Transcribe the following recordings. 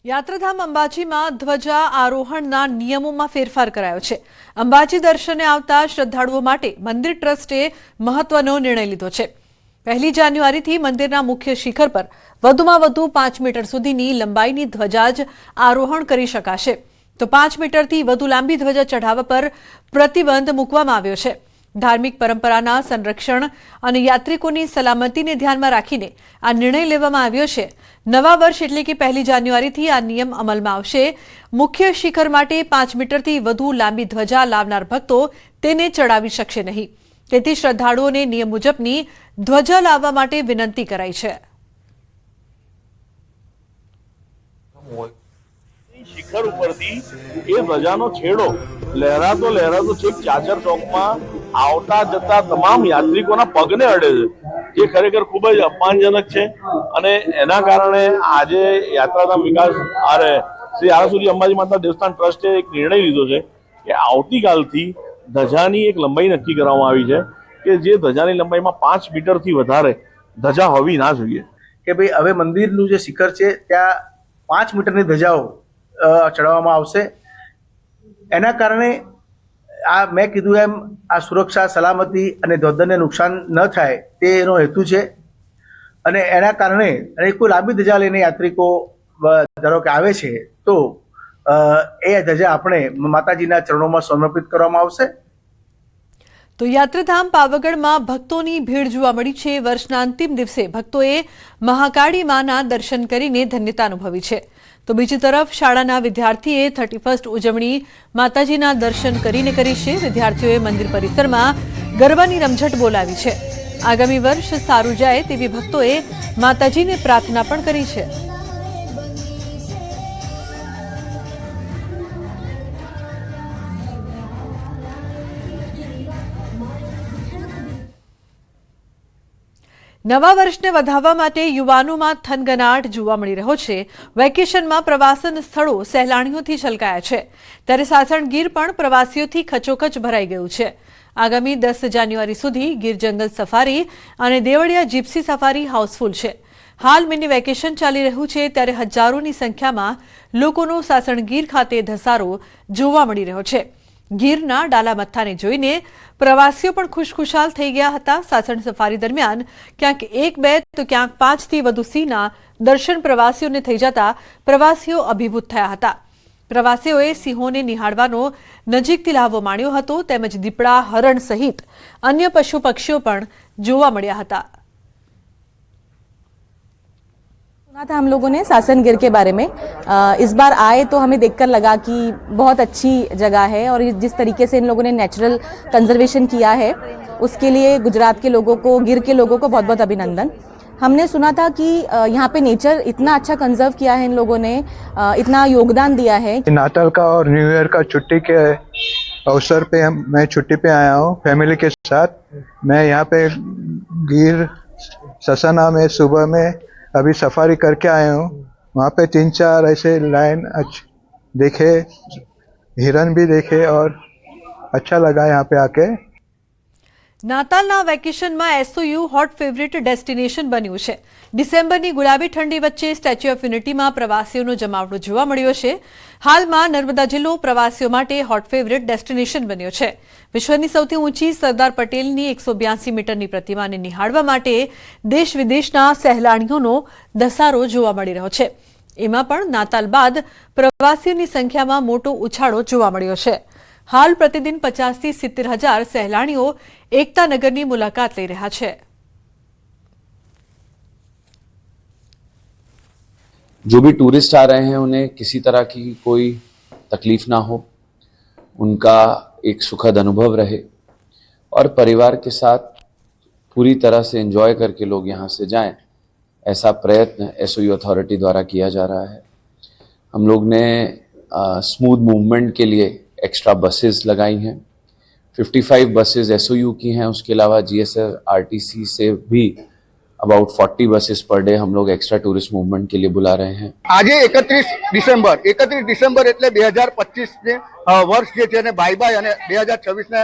યાત્રાધામ અંબાજીમાં ધ્વજા આરોહણના નિયમોમાં ફેરફાર કરાયો છે। અંબાજી દર્શને આવતા શ્રદ્ધાળુઓ માટે મંદિર ટ્રસ્ટે મહત્વનો નિર્ણય લીધો છે। 1 જાન્યુઆરીથી મંદિરના મુખ્ય શિખર પર વધુમાં વધુ 5 મીટર સુધીની લંબાઈની ધ્વજા જ આરોહણ કરી શકાશે, તો 5 મીટરથી વધુ લાંબી ધ્વજા ચઢાવવા પર પ્રતિબંધ મૂકવામાં આવ્યો છે। धार्मिक परंपराना संरक्षण અને યાત્રિકોની સલામતીને ધ્યાનમાં રાખીને આ નિર્ણય લેવામાં આવ્યો છે। નવા વર્ષ એટલે કે 1 જાન્યુઆરીથી આ નિયમ અમલમાં આવશે। મુખ્ય શિખર માટે 5 મીટરથી વધુ લાંબી ધ્વજા લાવનાર ભક્તો તેને ચડાવી શકશે નહીં, તેથી શ્રદ્ધાળુઓને નિયમ મુજબની ધ્વજા લાવવા માટે વિનંતી કરાઈ છે। શિખર ઉપરથી એ ધ્વજાનો છેડો લહેરાતો છેક ચાચર ચોકમાં આવતા જતા તમામ યાત્રિકોના પગને અડે છે, જે ખરેખર ખૂબ જ અપમાનજનક છે। અને એના કારણે આજે યાત્રાધામ વિકાસ શ્રી આરાસુરી અંબાજી માતા દેવસ્થાન ટ્રસ્ટે એક નિર્ણય લીધો છે કે આવતીકાલથી ધજાની એક લંબાઈ નક્કી કરવામાં આવી છે કે જે ધજાની લંબાઈમાં 5 મીટરથી વધારે ધજા હોવી ના જોઈએ। કે ભાઈ હવે મંદિરનું જે શિખર છે ત્યાં 5 મીટરની ધજાઓ ચડાવવામાં આવશે। એના કારણે આ મેં કીધું એમ આ સુરક્ષા સલામતી અને ધ્વજને નુકસાન ન થાય તે એનો હેતુ છે। અને એના કારણે અને કોઈ લાંબી ધજા લઈને યાત્રિકો ધારો કે આવે છે તો એ ધજા આપણે માતાજીના ચરણોમાં સમર્પિત કરવામાં આવશે। તો યાત્રાધામ પાવાગઢમાં ભક્તોની ભીડ જોવા મળી છે। વર્ષના અંતિમ દિવસે ભક્તોએ મહાકાળી માના દર્શન કરીને ધન્યતા અનુભવી છે, તો બીજી તરફ શાળાના વિદ્યાર્થીએ 31st ઉજવણી માતાજીના દર્શન કરીને કરી છે। વિદ્યાર્થીઓએ મંદિર પરિસરમાં ગરબાની રમઝટ બોલાવી છે। આગામી વર્ષ સારું જાય તેવી ભક્તોએ માતાજીને પ્રાર્થના પણ કરી છે। નવા વર્ષને વધાવવા માટે યુવાનોમાં થનગનાટ જોવા મળી રહ્યો છે। વેકેશનમાં પ્રવાસન સ્થળો સહેલાણીઓથી છલકાયા છે, ત્યારે સાસણ ગીર પણ પ્રવાસીઓથી ખચોખચ ભરાઈ ગયું છે। આગામી 10 જાન્યુઆરી સુધી ગીર જંગલ સફારી અને દેવળિયા જીપ્સી સફારી હાઉસફુલ છે। હાલ મિની વેકેશન ચાલી રહ્યું છે, ત્યારે હજારોની સંખ્યામાં લોકોનો સાસણ ગીર ખાતે ધસારો જોવા મળી રહ્યો છે। ગીરના ડાલા મથ્થાને જોઈને પ્રવાસીઓ પણ ખુશખુશાલ થઈ ગયા હતા। સાસણ સફારી દરમિયાન ક્યાંક 1-2 તો ક્યાંક 5 થી વધુ સિંહના દર્શન પ્રવાસીઓને થઈ જતા પ્રવાસીઓ અભિભૂત થયા હતા। પ્રવાસીઓએ સિંહોને નિહાળવાનો નજીકથી લાહવો માણ્યો હતો, તેમજ દીપડા, હરણ સહિત અન્ય પશુ પક્ષીઓ પણ જોવા મળ્યા હતા। सुना था हम लोगों ने सासन गिर के बारे में। इस बार आए तो हमें देखकर लगा कि बहुत अच्छी जगह है और जिस तरीके से इन लोगों ने नेचुरल कंजर्वेशन किया है उसके लिए गुजरात के लोगों को, गिर के लोगों को बहुत बहुत अभिनंदन। हमने सुना था कि यहाँ पे नेचर इतना अच्छा कंजर्व किया है इन लोगों ने, इतना योगदान दिया है। नाताल का और न्यू ईयर का छुट्टी के अवसर पे मैं छुट्टी पे आया हूँ फैमिली के साथ। मैं यहाँ पे गिर ससाना में सुबह में अभी सफारी करके आया हूँ। वहाँ पे 3-4 ऐसे लाइन देखे, हिरन भी देखे और अच्छा लगा यहाँ पे आके। નાતાલના વેકેશનમાં એસઓયુ હોટ ફેવરિટ ડેસ્ટિનેશન બન્યું છે। ડિસેમ્બરની ગુલાબી ઠંડી વચ્ચે સ્ટેચ્યુ ઓફ યુનિટીમાં પ્રવાસીઓનો જમાવડો જોવા મળ્યો છે। હાલમાં નર્મદા જિલ્લો પ્રવાસીઓ માટે હોટ ફેવરિટ ડેસ્ટિનેશન બન્યો છે। વિશ્વની સૌથી ઊંચી સરદાર પટેલની 182 મીટરની પ્રતિમાને નિહાળવા માટે દેશ વિદેશના સહેલાણીઓનો ધસારો જોવા મળી રહ્યો છે। એમાં પણ નાતાલ બાદ પ્રવાસીઓની સંખ્યામાં મોટો ઉછાળો જોવા મળ્યો છે। हाल प्रतिदिन 50 થી 70 हजार સહેલાણીઓ એકતા નગરની મુલાકાત લઈ રહ્યા છે। जो भी टूरिस्ट आ रहे हैं उन्हें किसी तरह की कोई तकलीफ ना हो, उनका एक सुखद अनुभव रहे और परिवार के साथ पूरी तरह से एंजॉय करके लोग यहाँ से जाएं, ऐसा प्रयत्न एसओयू अथॉरिटी द्वारा किया जा रहा है। हम लोग ने स्मूथ मूवमेंट के लिए एक्स्ट्रा बसेस लगाई हैं। 55 बसेस एसओयू की हैं, उसके अलावा जीएसआरटीसी से भी अबाउट 40 बसेस पर डे हम लोग एक्स्ट्रा टूरिस्ट मूवमेंट के लिए बुला रहे हैं। આજે 31 ડિસેમ્બર એટલે 2025 ને વર્ષ જે છે ને બાય બાય અને 2026 ને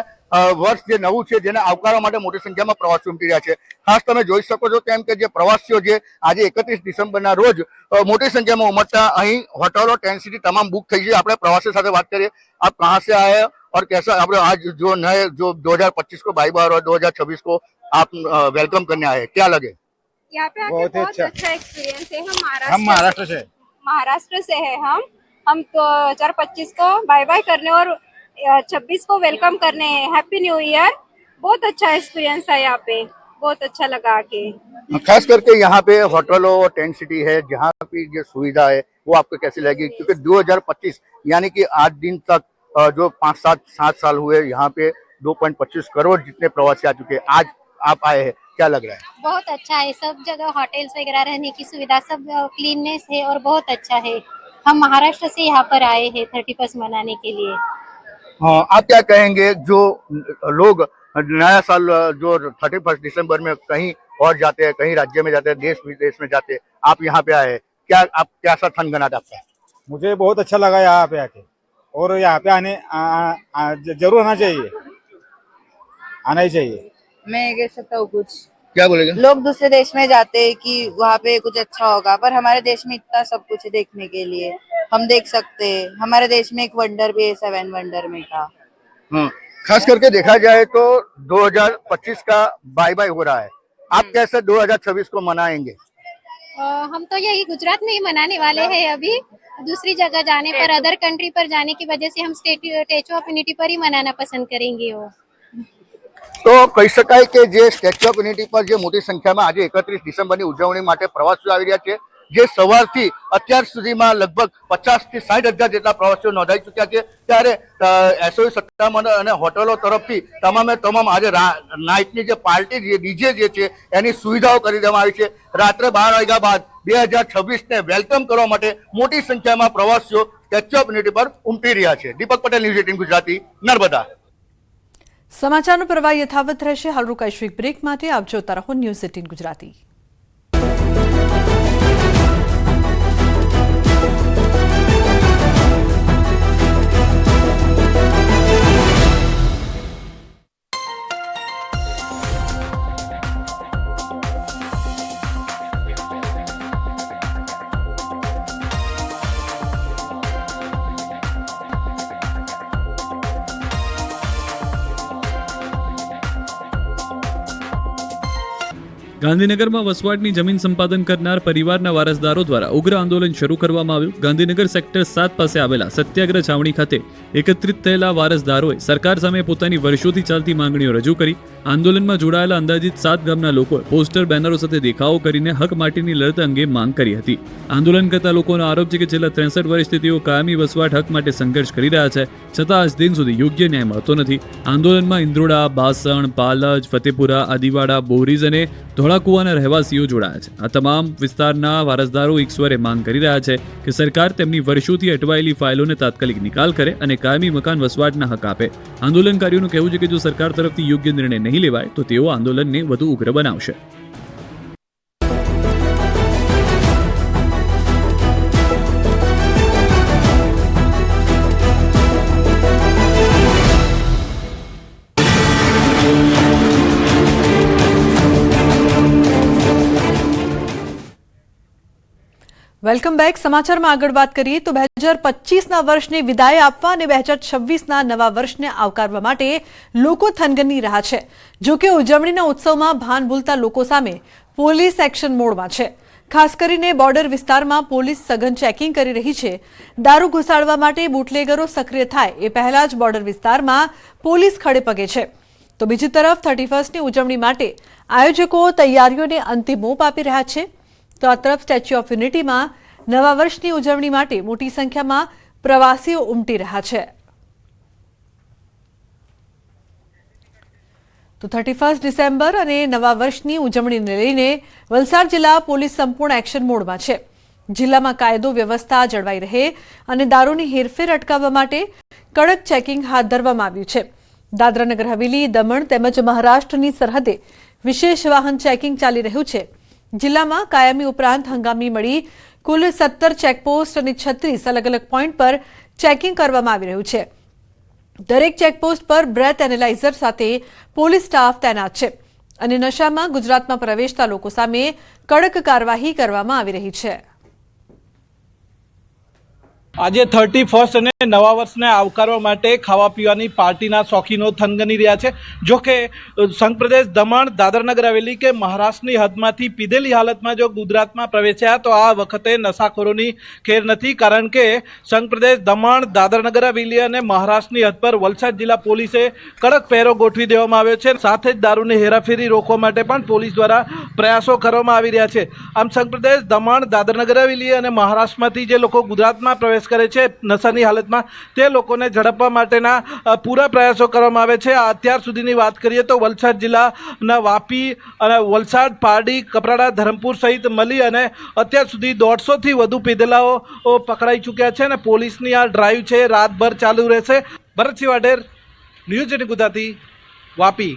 વર્ષ જે નવું છે જેને આવકારવા માટે મોટી સંખ્યામાં પ્રવાસીઓ ઉમટી રહ્યા છે. ખાસ તમે જોઈ શકો છો તેમ કે જે પ્રવાસીઓ જે આજે 31 ડિસેમ્બરના રોજ મોટી સંખ્યામાં ઉમટતા અહીં હોટલો ટેન્ટ સિટી તમામ बुक થઈ ગई. આપણે પ્રવાસીઓ સાથે વાત કરીએ. आप कहाँ से आए और कैसा आप आज जो नए जो 2025 को भाई बार और 2026 को आप वेलकम करने आए, क्या लगे? यहाँ पे आके बहुत अच्छा एक्सपीरियंस है. हम महाराष्ट्र से है. हम तो 2025 को बाय बाय करने और 26 को वेलकम करने. Happy new year. बहुत अच्छा एक्सपीरियंस है यहाँ पे. बहुत अच्छा लगा आके. खास करके यहाँ पे होटलों और टेंट सिटी है जहाँ की जो सुविधा है वो आपको कैसी लगी? क्योंकि 2025 यानी कि आज दिन तक जो 5-7 साल हुए यहाँ पे 2.25 करोड़ जितने प्रवासी आ चुके हैं. आज आप आए हैं, क्या लग रहा है? बहुत अच्छा है. सब जगह होटल्स वगैरह रहने की सुविधा सब क्लीननेस है और बहुत अच्छा है. हम महाराष्ट्र से यहाँ पर आए हैं 31 मनाने के लिए. हाँ, आप क्या कहेंगे जो लोग नया साल जो 31 दिसंबर में कहीं और जाते हैं, कहीं राज्य में जाते हैं, देश विदेश में जाते हैं, आप यहाँ पे आए, क्या आप कैसा थनगनाट आपका? मुझे बहुत अच्छा लगा यहाँ पे आके और यहाँ पे आने जरूर आना चाहिए, आना ही चाहिए. मैं कह सकता हूँ कुछ. क्या बोलेगा? लोग दूसरे देश में जाते हैं कि वहाँ पे कुछ अच्छा होगा, पर हमारे देश में इतना सब कुछ है देखने के लिए. हम देख सकते हैं. हमारे देश में एक वंडर भी है 7 वंडर में का. खास करके देखा जाए तो 2025 का बाय बाय हो रहा है. आप कैसे 2026 को मनाएंगे? हम तो यही गुजरात में ही मनाने वाले हैं. अभी दूसरी जगह जाने पर, अदर कंट्री पर जाने की वजह से हम स्टेच्यू ऑफ यूनिटी पर ही मनाना पसंद करेंगे. તો કહી શકાય કે જે સ્ટેચ્યુ ઓફ યુનિટી પર જે મોટી સંખ્યામાં આજે 31 ડિસેમ્બરની ઉજવણી માટે પ્રવાસીઓ આવી રહ્યા છે, જે સવારથી અત્યાર સુધીમાં લગભગ 50 થી 60 હજાર જેટલા પ્રવાસીઓ નોંધાઈ ચૂક્યા છે. ત્યારે એસઓયુ સત્તામંડળ અને હોટલો તરફથી તમામે તમામ આજે નાઇટની જે પાર્ટી જે ડીજે જે છે એની સુવિધાઓ કરી દેવામાં આવી છે. રાત્રે 12 વાગ્યા બાદ 2026 ને વેલકમ કરવા માટે મોટી સંખ્યામાં પ્રવાસીઓ સ્ટેચ્યુ ઓફ યુનિટી પર ઉમટી રહ્યા છે. દીપક પટેલ, ન્યૂઝ 18 ગુજરાતી, નર્મદા. સમાચારનો પ્રવાહ યથાવત રહેશે. હાલ રોકાઈશું એક બ્રેક માટે. આપ જોતા રહો ન્યૂઝ 18 ગુજરાતી. ગાંધીનગરમાં વસવાટની જમીન સંપાદન કરનાર પરિવારના વારસદારો દ્વારા ઉગ્ર આંદોલન શરૂ કરવામાં આવ્યું. ગાંધીનગર સેક્ટર 7 પાસે આવેલા સત્યાગ્રહ છાવણી ખાતે એકત્રિત થયેલા વારસદારોએ સરકાર સામે પોતાની વર્ષોથી ચાલતી માંગણીઓ રજૂ કરી. આંદોલનમાં જોડાયેલા અંદાજિત 7 ગામના લોકોએ પોસ્ટર બેનરો સાથે દેખાવો કરીને હક માટેની લડત અંગે માંગ કરી હતી. આંદોલન કરતા લોકોનો આરોપ છે કે છેલ્લા 63 વર્ષથી તેઓ કાયમી વસવાટ હક માટે સંઘર્ષ કરી રહ્યા છે, છતાં આજ દિન સુધી યોગ્ય ન્યાય મળતો નથી. આંદોલનમાં ઇન્દ્રોડા, બાસણ, પાલજ, ફતેપુરા, આદિવાડા, બોરીઝ અને ધોળાકુવાના રહેવાસીઓ જોડાયા છે. આ તમામ વિસ્તારના વારસદારો એક સ્વરે માંગ કરી રહ્યા છે કે સરકાર તેમની વર્ષોથી અટવાયેલી ફાઇલોને તાત્કાલિક નિકાલ કરે અને કાયમી મકાન વસવાટના હક આપે. આંદોલનકારીઓનું કહેવું છે કે જો સરકાર તરફથી યોગ્ય નિર્ણય નહીં લેવાય તો તેઓ આંદોલનને વધુ ઉગ્ર બનાવશે. Welcome back. સમાચારમાં આગળ વાત કરીએ તો 2025ના વર્ષને વિદાય આપવા અને 2026ના નવા વર્ષને આવકારવા માટે લોકો થનગની રહ્યા છે. જોકે ઉજવણીના ઉત્સવમાં ભાન ભૂલતા લોકો સામે પોલીસ એક્શન મોડમાં છે. ખાસ કરીને બોર્ડર વિસ્તારમાં પોલીસ સઘન ચેકિંગ કરી રહી છે. દારૂ ઘુસાડવા માટે બુટલેગરો સક્રિય થાય એ પહેલા જ બોર્ડર વિસ્તારમાં પોલીસ ખડે પગે છે. તો બીજી તરફ 31ની ઉજવણી માટે આયોજકો તૈયારીઓને અંતિમ ઓપ આપી રહ્યા છે. તો આ તરફ સ્ટેચ્યુ ઓફ યુનિટીમાં નવા વર્ષની ઉજવણી માટે મોટી સંખ્યામાં પ્રવાસીઓ ઉમટી રહ્યા છે. તો 31 ડિસેમ્બર અને નવા વર્ષની ઉજવણીને લઈને વલસાડ જિલ્લા પોલીસ સંપૂર્ણ એક્શન મોડમાં છે. જિલ્લામાં કાયદો વ્યવસ્થા જળવાઈ રહે અને દારૂની હેરફેર અટકાવવા માટે કડક ચેકિંગ હાથ ધરવામાં આવ્યું છે. દાદરાનગર હવેલી, દમણ તેમજ મહારાષ્ટ્રની સરહદે વિશેષ વાહન ચેકિંગ ચાલી રહ્યું છે. જિલ્લામાં કાયમી ઉપરાંત હંગામી મળી કુલ 17 ચેકપોસ્ટ અને 36 અલગ અલગ પોઈન્ટ પર ચેકિંગ કરવામાં આવી રહ્યું છે. દરેક ચેકપોસ્ટ પર બ્રેથ એનાલાઇઝર સાથે પોલીસ સ્ટાફ તૈનાત છે અને નશામાં ગુજરાતમાં પ્રવેશતા લોકો સામે કડક કાર્યવાહી કરવામાં આવી રહી છે. આજે 31st અને નવા વર્ષને આવકારવા માટે ખાવા પીવાની પાર્ટીના શોખીનો થનગની રહ્યા છે. જો કે સંઘ પ્રદેશ દમણ દાદરનગર હવેલી કે મહારાષ્ટ્રની હદમાંથી પીધેલી હાલતમાં જો ગુજરાતમાં પ્રવેશ્યા તો આ વખતે નશાખોરોની ખેર નથી, કારણ કે સંઘ પ્રદેશ દમણ દાદરનગર હવેલી અને મહારાષ્ટ્રની હદ પર વલસાડ જિલ્લા પોલીસે કડક પહેરો ગોઠવી દેવામાં આવ્યો છે. સાથે જ દારૂની હેરાફેરી રોકવા માટે પણ પોલીસ દ્વારા પ્રયાસો કરવામાં આવી રહ્યા છે. આમ સંઘ પ્રદેશ દમણ દાદરનગર હવેલી અને મહારાષ્ટ્રમાંથી જે લોકો ગુજરાતમાં પ્રવેશ કરે છે નશાની હાલતમાં, તે લોકોને ઝડપવા માટેના પૂરા પ્રયાસો કરવામાં આવે છે. અત્યાર સુધીની વાત કરીએ તો વલસાડ જિલ્લાના વાપી અને વલસાડ, પારડી, કપરાડા, ધરમપુર સહિત મળી અને અત્યાર સુધી 150થી વધુ પીધેલાઓ પકડાઈ ચૂક્યા છે અને પોલીસની આ ડ્રાઈવ છે રાતભર ચાલુ રહેશે. ભરતસિંહ વાઢેર, ન્યૂઝ 18 ગુજરાતી, વાપી.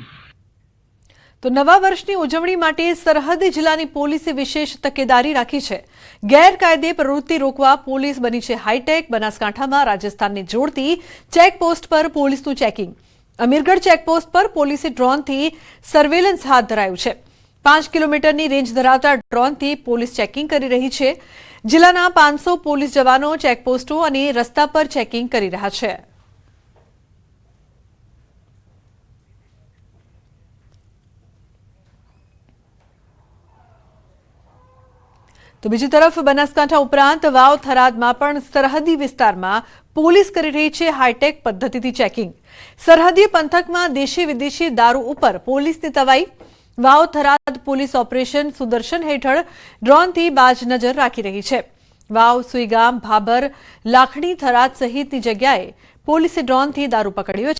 તો નવા વર્ષની ઉજવણી માટે સરહદી જિલ્લાની પોલીસે વિશેષ તકેદારી રાખી છે. ગેરકાયદે પ્રવૃત્તિ રોકવા પોલીસ બની છે હાઈટેક. બનાસકાંઠામાં રાજસ્થાનને જોડતી ચેકપોસ્ટ પર પોલીસનું ચેકિંગ. અમીરગઢ ચેકપોસ્ટ પર પોલીસે ડ્રોનથી સર્વેલન્સ હાથ ધરાયું છે. 5 કિલોમીટરની રેન્જ ધરાવતા ડ્રોનથી પોલીસ ચેકિંગ કરી રહી છે. જિલ્લાના 500 પોલીસ જવાનો ચેકપોસ્ટો અને રસ્તા પર ચેકિંગ કરી રહ્યા છે. તો બીજી તરફ બનાસકાંઠા ઉપરાંત વાવ થરાદમાં પણ સરહદી વિસ્તારમાં પોલીસ કરી રહી છે હાઈટેક પદ્ધતિથી ચેકિંગ. સરહદી પંથકમાં દેશી વિદેશી દારૂ ઉપર પોલીસની તવાઈ. વાવ થરાદ પોલીસ ઓપરેશન સુદર્શન હેઠળ ડ્રોનથી બાજ નજર રાખી રહી છે. વાવ, સુઈગામ, ભાભર, લાખણી, થરાદ સહિતની જગ્યાએ પોલીસે ડ્રોનથી દારૂ પકડ્યો છે.